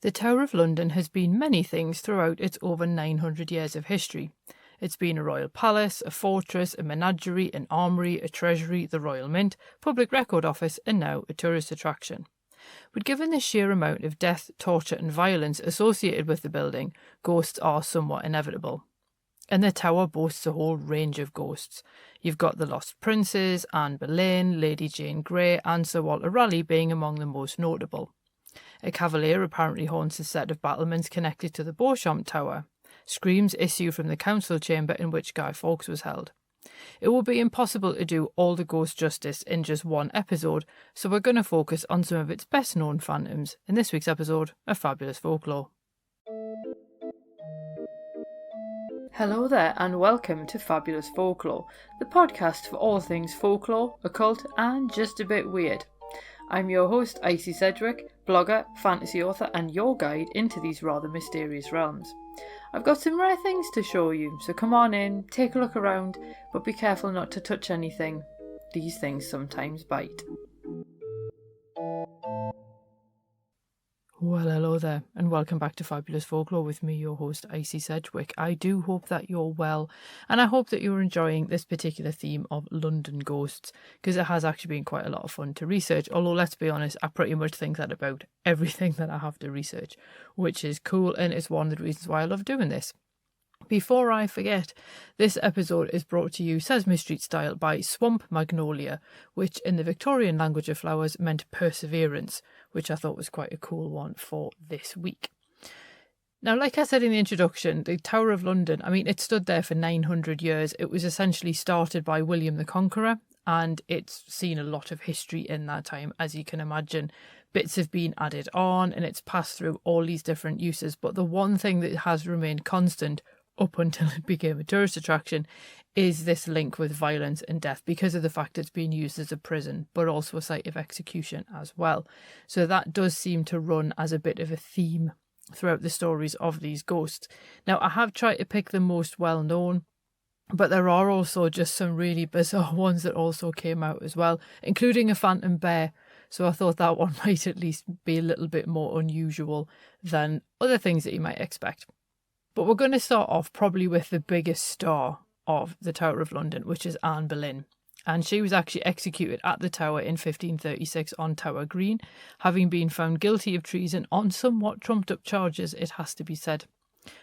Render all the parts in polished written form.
The Tower of London has been many things throughout its over 900 years of history. It's been a royal palace, a fortress, a menagerie, an armoury, a treasury, the Royal Mint, public record office, and now a tourist attraction. But given the sheer amount of death, torture and violence associated with the building, ghosts are somewhat inevitable. And the tower boasts a whole range of ghosts. You've got the Lost Princes, Anne Boleyn, Lady Jane Grey and Sir Walter Raleigh being among the most notable. A cavalier apparently haunts a set of battlements connected to the Beauchamp Tower. Screams issue from the council chamber in which Guy Fawkes was held. It will be impossible to do all the ghost justice in just one episode, so we're going to focus on some of its best known phantoms in this week's episode of Fabulous Folklore. Hello there and welcome to Fabulous Folklore, the podcast for all things folklore, occult and just a bit weird. I'm your host Icy Sedgwick, blogger, fantasy author and your guide into these rather mysterious realms. I've got some rare things to show you, so come on in, take a look around, but be careful not to touch anything. These things sometimes bite. Well, hello there, and welcome back to Fabulous Folklore with me, your host, Icy Sedgwick. I do hope that you're well, and I hope that you're enjoying this particular theme of London ghosts, because it has actually been quite a lot of fun to research, although let's be honest, I pretty much think that about everything that I have to research, which is cool, and it's one of the reasons why I love doing this. Before I forget, this episode is brought to you Sesame Street style by Swamp Magnolia, which in the Victorian language of flowers meant perseverance, which I thought was quite a cool one for this week. Now, like I said in the introduction, the Tower of London, it stood there for 900 years. It was essentially started by William the Conqueror, and it's seen a lot of history in that time, as you can imagine. Bits have been added on, and it's passed through all these different uses, but the one thing that has remained constant up until it became a tourist attraction is this link with violence and death because of the fact it's been used as a prison but also a site of execution as well. So that does seem to run as a bit of a theme throughout the stories of these ghosts. Now, I have tried to pick the most well known, but there are also just some really bizarre ones that also came out as well, including a phantom bear. So I thought that one might at least be a little bit more unusual than other things that you might expect. But we're going to start off probably with the biggest star of the Tower of London, which is Anne Boleyn. And she was actually executed at the Tower in 1536 on Tower Green, having been found guilty of treason on somewhat trumped up charges, it has to be said.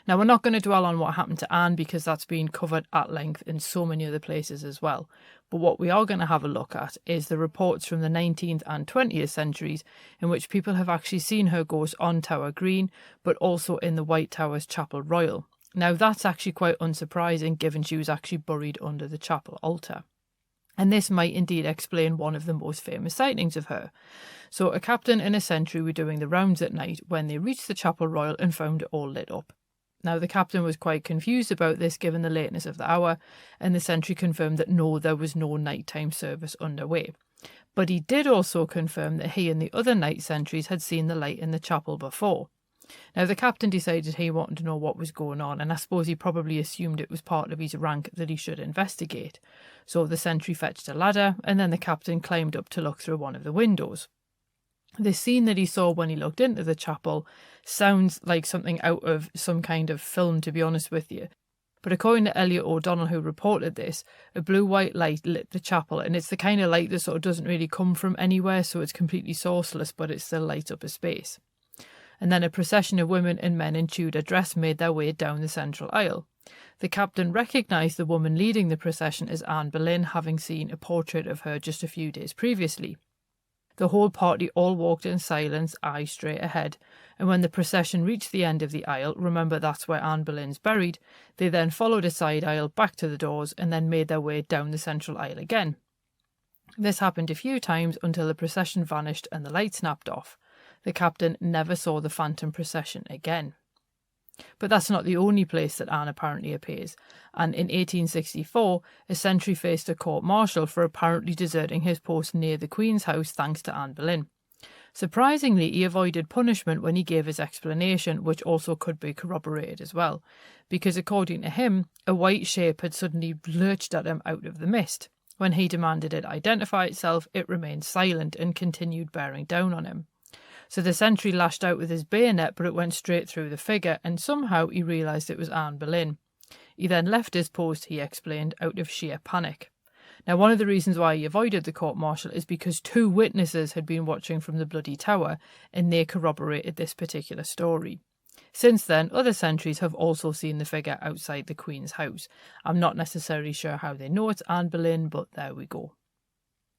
Now, we're not going to dwell on what happened to Anne because that's been covered at length in so many other places as well. But what we are going to have a look at is the reports from the 19th and 20th centuries in which people have actually seen her ghost on Tower Green, but also in the White Tower's Chapel Royal. Now, that's actually quite unsurprising given she was actually buried under the chapel altar. And this might indeed explain one of the most famous sightings of her. So a captain and a sentry were doing the rounds at night when they reached the Chapel Royal and found it all lit up. Now, the captain was quite confused about this given the lateness of the hour, and the sentry confirmed that no, there was no nighttime service underway. But he did also confirm that he and the other night sentries had seen the light in the chapel before. Now, the captain decided he wanted to know what was going on, and I suppose he probably assumed it was part of his rank that he should investigate. So the sentry fetched a ladder, and then the captain climbed up to look through one of the windows. The scene that he saw when he looked into the chapel sounds like something out of some kind of film, to be honest with you. But according to Elliot O'Donnell, who reported this, a blue-white light lit the chapel, and it's the kind of light that sort of doesn't really come from anywhere, so it's completely sourceless, but it still lights up a space. And then a procession of women and men in Tudor dress made their way down the central aisle. The captain recognised the woman leading the procession as Anne Boleyn, having seen a portrait of her just a few days previously. The whole party all walked in silence, eyes straight ahead, and when the procession reached the end of the aisle, remember that's where Anne Boleyn's buried, they then followed a side aisle back to the doors and then made their way down the central aisle again. This happened a few times until the procession vanished and the light snapped off. The captain never saw the phantom procession again. But that's not the only place that Anne apparently appears, and in 1864 a sentry faced a court-martial for apparently deserting his post near the Queen's house thanks to Anne Boleyn. Surprisingly, he avoided punishment when he gave his explanation, which also could be corroborated as well, because according to him, a white shape had suddenly lurched at him out of the mist. When he demanded it identify itself, it remained silent and continued bearing down on him. So the sentry lashed out with his bayonet, but it went straight through the figure, and somehow he realised it was Anne Boleyn. He then left his post, he explained, out of sheer panic. Now, one of the reasons why he avoided the court-martial is because 2 witnesses had been watching from the Bloody Tower, and they corroborated this particular story. Since then, other sentries have also seen the figure outside the Queen's house. I'm not necessarily sure how they know it's Anne Boleyn, but there we go.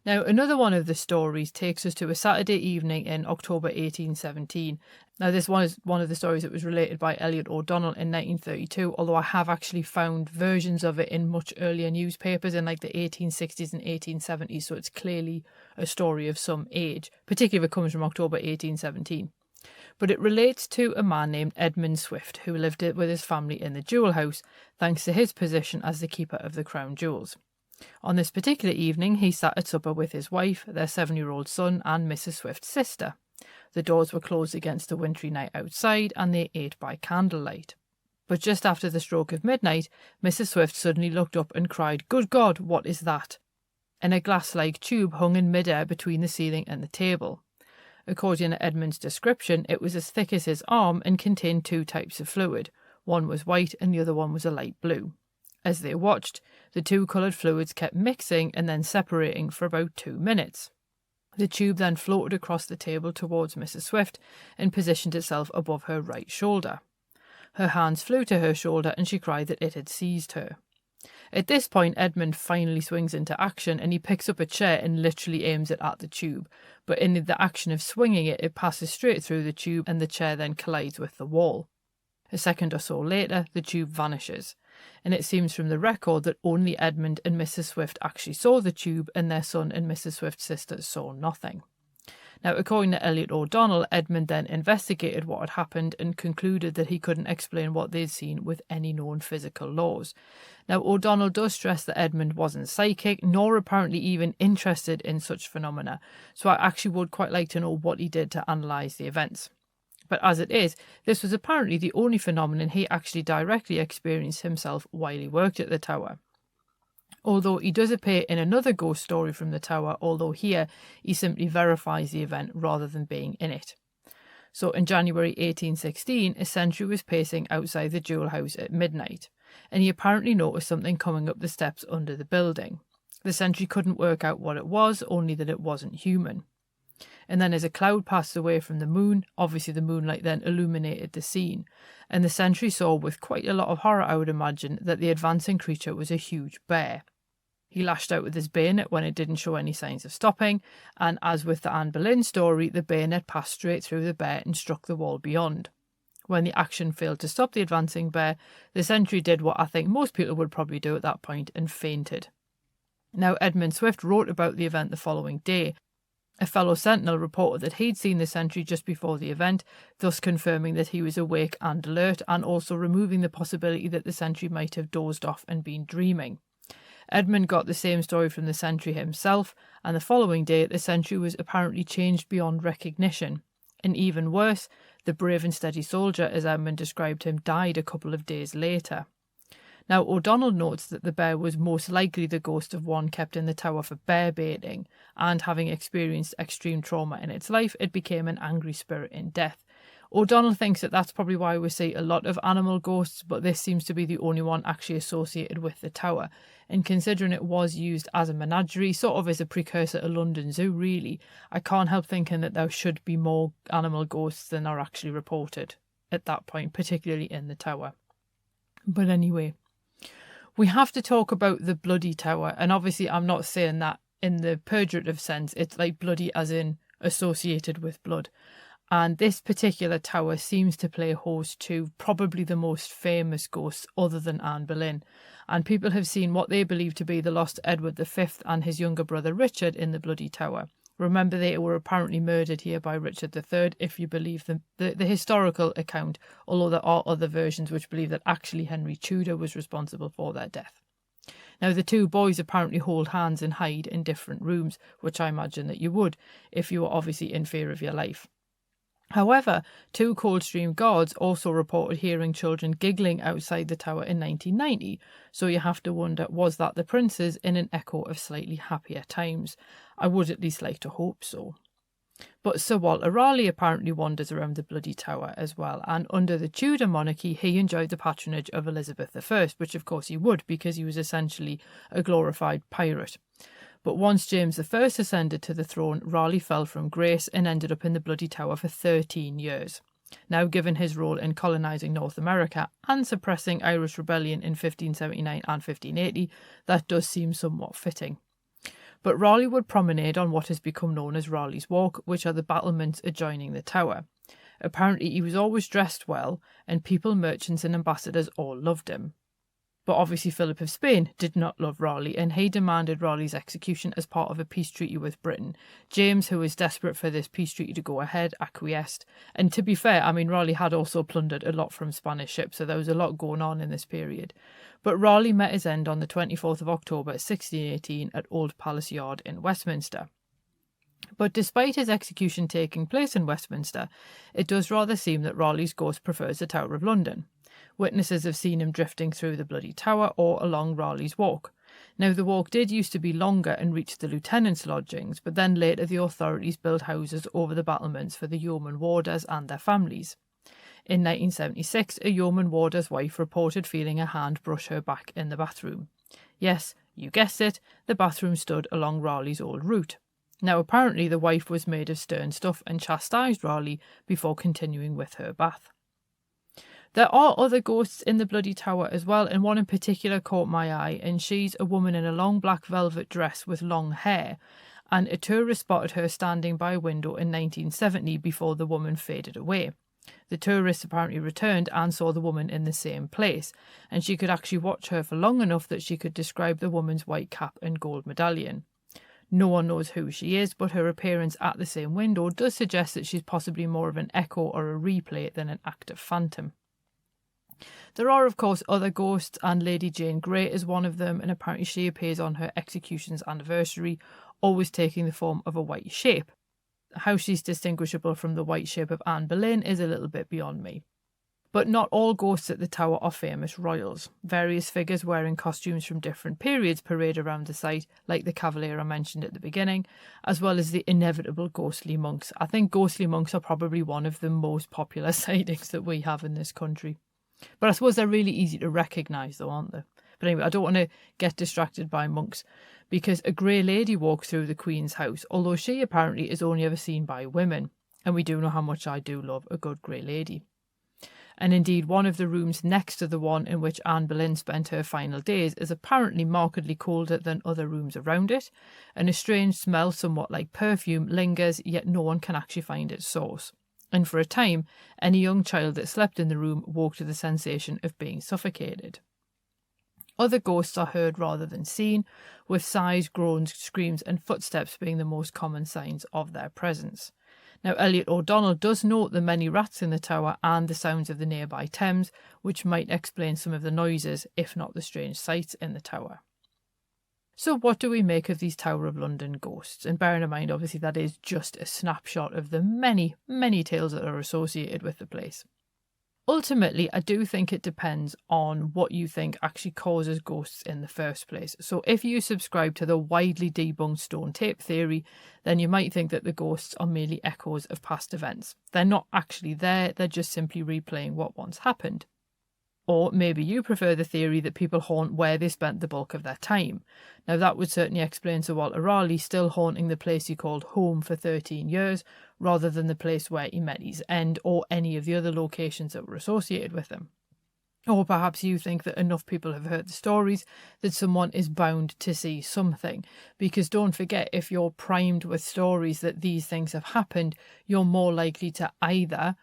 Now, another one of the stories takes us to a Saturday evening in October 1817. Now, this one is one of the stories that was related by Elliot O'Donnell in 1932, although I have actually found versions of it in much earlier newspapers in like the 1860s and 1870s, so it's clearly a story of some age, particularly if it comes from October 1817. But it relates to a man named Edmund Swift, who lived with his family in the Jewel House, thanks to his position as the keeper of the crown jewels. On this particular evening, he sat at supper with his wife, their 7-year-old son, and Mrs. Swift's sister. The doors were closed against the wintry night outside, and they ate by candlelight. But just after the stroke of midnight, Mrs. Swift suddenly looked up and cried, "Good God, what is that?" And a glass-like tube hung in mid-air between the ceiling and the table. According to Edmund's description, it was as thick as his arm and contained 2 types of fluid. One was white and the other one was a light blue. As they watched, the 2 coloured fluids kept mixing and then separating for about 2 minutes. The tube then floated across the table towards Mrs. Swift and positioned itself above her right shoulder. Her hands flew to her shoulder and she cried that it had seized her. At this point, Edmund finally swings into action and he picks up a chair and literally aims it at the tube. But in the action of swinging it, it passes straight through the tube and the chair then collides with the wall. A second or so later, the tube vanishes. And it seems from the record that only Edmund and Mrs. Swift actually saw the tube and their son and Mrs. Swift's sister saw nothing. Now, according to Elliot O'Donnell, Edmund then investigated what had happened and concluded that he couldn't explain what they'd seen with any known physical laws. Now, O'Donnell does stress that Edmund wasn't psychic, nor apparently even interested in such phenomena, so I actually would quite like to know what he did to analyse the events. But as it is, this was apparently the only phenomenon he actually directly experienced himself while he worked at the tower. Although he does appear in another ghost story from the tower, although here he simply verifies the event rather than being in it. So in January 1816, a sentry was pacing outside the Jewel House at midnight, and he apparently noticed something coming up the steps under the building. The sentry couldn't work out what it was, only that it wasn't human. And then as a cloud passed away from the moon, obviously the moonlight then illuminated the scene, and the sentry saw with quite a lot of horror, I would imagine, that the advancing creature was a huge bear. He lashed out with his bayonet when it didn't show any signs of stopping, and as with the Anne Boleyn story, the bayonet passed straight through the bear and struck the wall beyond. When the action failed to stop the advancing bear, the sentry did what I think most people would probably do at that point and fainted. Now, Edmund Swift wrote about the event the following day. A fellow sentinel reported that he'd seen the sentry just before the event, thus confirming that he was awake and alert, and also removing the possibility that the sentry might have dozed off and been dreaming. Edmund got the same story from the sentry himself, and the following day the sentry was apparently changed beyond recognition. And even worse, the brave and steady soldier, as Edmund described him, died a couple of days later. Now, O'Donnell notes that the bear was most likely the ghost of one kept in the tower for bear baiting, and having experienced extreme trauma in its life, it became an angry spirit in death. O'Donnell thinks that that's probably why we see a lot of animal ghosts, but this seems to be the only one actually associated with the tower. And considering it was used as a menagerie, sort of as a precursor to London Zoo really, I can't help thinking that there should be more animal ghosts than are actually reported at that point, particularly in the tower. But anyway, we have to talk about the Bloody Tower, and obviously I'm not saying that in the pejorative sense, it's like bloody as in associated with blood. And this particular tower seems to play host to probably the most famous ghosts other than Anne Boleyn. And people have seen what they believe to be the lost Edward V and his younger brother Richard in the Bloody Tower. Remember, they were apparently murdered here by Richard III, if you believe the historical account, although there are other versions which believe that actually Henry Tudor was responsible for their death. Now, the two boys apparently hold hands and hide in different rooms, which I imagine that you would, if you were obviously in fear of your life. However, two Coldstream guards also reported hearing children giggling outside the tower in 1990, so you have to wonder, was that the princes in an echo of slightly happier times? I would at least like to hope so. But Sir Walter Raleigh apparently wanders around the bloody tower as well, and under the Tudor monarchy he enjoyed the patronage of Elizabeth I, which of course he would because he was essentially a glorified pirate. But once James I ascended to the throne, Raleigh fell from grace and ended up in the bloody tower for 13 years. Now, given his role in colonising North America and suppressing Irish rebellion in 1579 and 1580, that does seem somewhat fitting. But Raleigh would promenade on what has become known as Raleigh's Walk, which are the battlements adjoining the tower. Apparently he was always dressed well, and people, merchants and ambassadors all loved him. But obviously Philip of Spain did not love Raleigh, and he demanded Raleigh's execution as part of a peace treaty with Britain. James, who was desperate for this peace treaty to go ahead, acquiesced. And to be fair, I mean, Raleigh had also plundered a lot from Spanish ships, so there was a lot going on in this period. But Raleigh met his end on the 24th of October 1618 at Old Palace Yard in Westminster. But despite his execution taking place in Westminster, it does rather seem that Raleigh's ghost prefers the Tower of London. Witnesses have seen him drifting through the bloody tower or along Raleigh's Walk. Now, the walk did used to be longer and reach the lieutenants' lodgings, but then later the authorities built houses over the battlements for the yeoman warders and their families. In 1976, a yeoman warder's wife reported feeling a hand brush her back in the bathroom. Yes, you guessed it, the bathroom stood along Raleigh's old route. Now, apparently the wife was made of stern stuff and chastised Raleigh before continuing with her bath. There are other ghosts in the bloody tower as well, and one in particular caught my eye, and she's a woman in a long black velvet dress with long hair, and a tourist spotted her standing by a window in 1970 before the woman faded away. The tourist apparently returned and saw the woman in the same place, and she could actually watch her for long enough that she could describe the woman's white cap and gold medallion. No one knows who she is, but her appearance at the same window does suggest that she's possibly more of an echo or a replay than an active phantom. There are, of course, other ghosts, and Lady Jane Grey is one of them, and apparently she appears on her execution's anniversary, always taking the form of a white shape. How she's distinguishable from the white shape of Anne Boleyn is a little bit beyond me. But not all ghosts at the tower are famous royals. Various figures wearing costumes from different periods parade around the site, like the cavalier I mentioned at the beginning, as well as the inevitable ghostly monks. I think ghostly monks are probably one of the most popular sightings that we have in this country. But I suppose they're really easy to recognise though, aren't they? But anyway, I don't want to get distracted by monks, because a grey lady walks through the Queen's house, although she apparently is only ever seen by women, and we do know how much I do love a good grey lady. And indeed, one of the rooms next to the one in which Anne Boleyn spent her final days is apparently markedly colder than other rooms around it, and a strange smell, somewhat like perfume, lingers, yet no one can actually find its source. And for a time, any young child that slept in the room woke to the sensation of being suffocated. Other ghosts are heard rather than seen, with sighs, groans, screams and footsteps being the most common signs of their presence. Now, Elliot O'Donnell does note the many rats in the tower and the sounds of the nearby Thames, which might explain some of the noises, if not the strange sights in the tower. So what do we make of these Tower of London ghosts? And bearing in mind, obviously, that is just a snapshot of the many, many tales that are associated with the place. Ultimately, I do think it depends on what you think actually causes ghosts in the first place. So if you subscribe to the widely debunked stone tape theory, then you might think that the ghosts are merely echoes of past events. They're not actually there, they're just simply replaying what once happened. Or maybe you prefer the theory that people haunt where they spent the bulk of their time. Now that would certainly explain Sir Walter Raleigh still haunting the place he called home for 13 years, rather than the place where he met his end or any of the other locations that were associated with him. Or perhaps you think that enough people have heard the stories that someone is bound to see something. Because don't forget, if you're primed with stories that these things have happened, you're more likely to either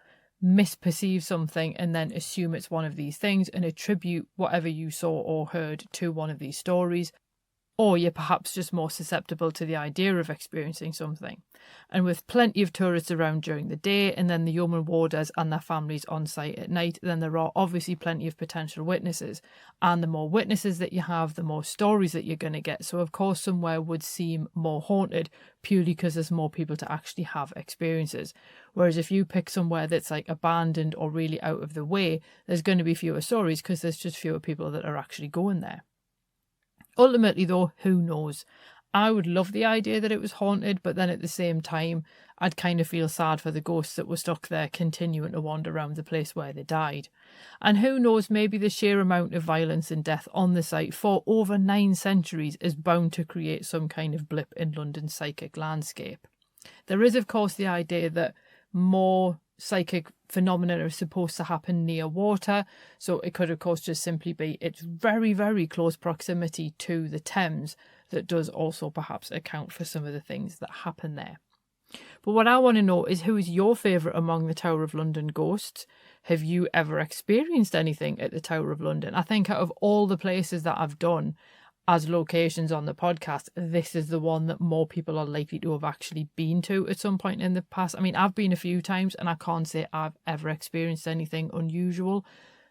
misperceive something and then assume it's one of these things and attribute whatever you saw or heard to one of these stories, or you're perhaps just more susceptible to the idea of experiencing something. And with plenty of tourists around during the day and then the yeoman warders and their families on site at night, then there are obviously plenty of potential witnesses. And the more witnesses that you have, the more stories that you're going to get. So of course somewhere would seem more haunted purely because there's more people to actually have experiences. Whereas if you pick somewhere that's like abandoned or really out of the way, there's going to be fewer stories because there's just fewer people that are actually going there. Ultimately, though, who knows? I would love the idea that it was haunted, but then at the same time, I'd kind of feel sad for the ghosts that were stuck there continuing to wander around the place where they died. And who knows, maybe the sheer amount of violence and death on the site for over 9 centuries is bound to create some kind of blip in London's psychic landscape. There is, of course, the idea that more psychic phenomena are supposed to happen near water. So it could, of course, just simply be its very, very close proximity to the Thames that does also perhaps account for some of the things that happen there. But what I want to know is, who is your favourite among the Tower of London ghosts? Have you ever experienced anything at the Tower of London? I think out of all the places that I've done as locations on the podcast, this is the one that more people are likely to have actually been to at some point in the past. I mean, I've been a few times and I can't say I've ever experienced anything unusual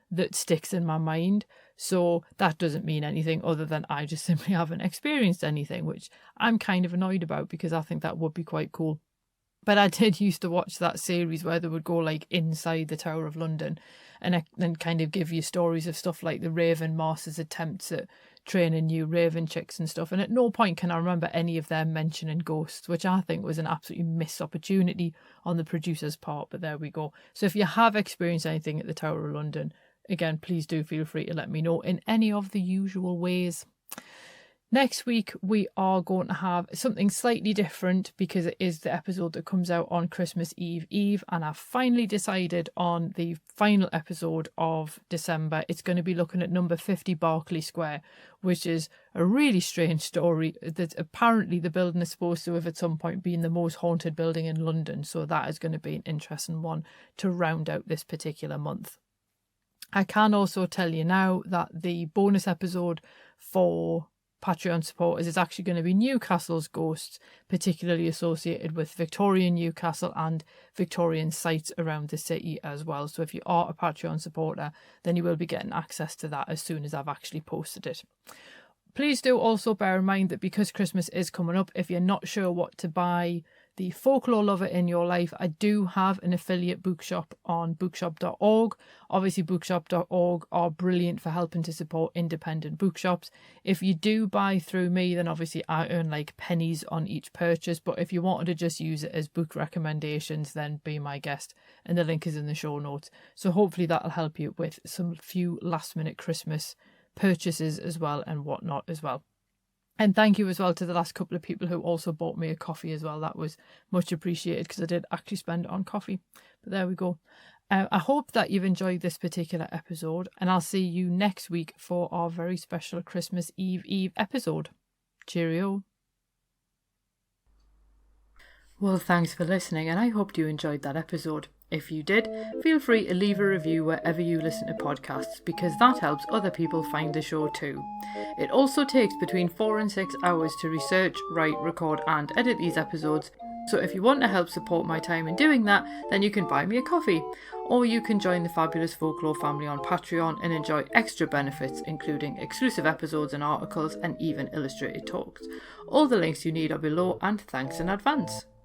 that sticks in my mind. So that doesn't mean anything other than I just simply haven't experienced anything, which I'm kind of annoyed about because I think that would be quite cool. But I did used to watch that series where they would go like inside the Tower of London and then kind of give you stories of stuff like the Raven Master's attempts at training new Raven chicks and stuff. And at no point can I remember any of them mentioning ghosts, which I think was an absolutely missed opportunity on the producer's part. But there we go. So if you have experienced anything at the Tower of London, again, please do feel free to let me know in any of the usual ways. Next week, we are going to have something slightly different because it is the episode that comes out on Christmas Eve. And I've finally decided on the final episode of December. It's going to be looking at number 50 Berkeley Square, which is a really strange story. That apparently the building is supposed to have at some point been the most haunted building in London. So that is going to be an interesting one to round out this particular month. I can also tell you now that the bonus episode for Patreon supporters is actually going to be Newcastle's ghosts, particularly associated with Victorian Newcastle and Victorian sites around the city as well. So if you are a Patreon supporter, then you will be getting access to that as soon as I've actually posted it. Please do also bear in mind that because Christmas is coming up, if you're not sure what to buy the folklore lover in your life, I do have an affiliate bookshop on bookshop.org. Obviously, bookshop.org are brilliant for helping to support independent bookshops. If you do buy through me, then obviously I earn like pennies on each purchase. But if you wanted to just use it as book recommendations, then be my guest. And the link is in the show notes. So hopefully that'll help you with some few last minute Christmas purchases as well and whatnot as well. And thank you as well to the last couple of people who also bought me a coffee as well. That was much appreciated because I did actually spend it on coffee. But there we go. I hope that you've enjoyed this particular episode, and I'll see you next week for our very special Christmas Eve episode. Cheerio. Well, thanks for listening, and I hope you enjoyed that episode. If you did, feel free to leave a review wherever you listen to podcasts, because that helps other people find the show too. It also takes between 4 and 6 hours to research, write, record and edit these episodes, so if you want to help support my time in doing that, then you can buy me a coffee. Or you can join the Fabulous Folklore family on Patreon and enjoy extra benefits, including exclusive episodes and articles and even illustrated talks. All the links you need are below, and thanks in advance.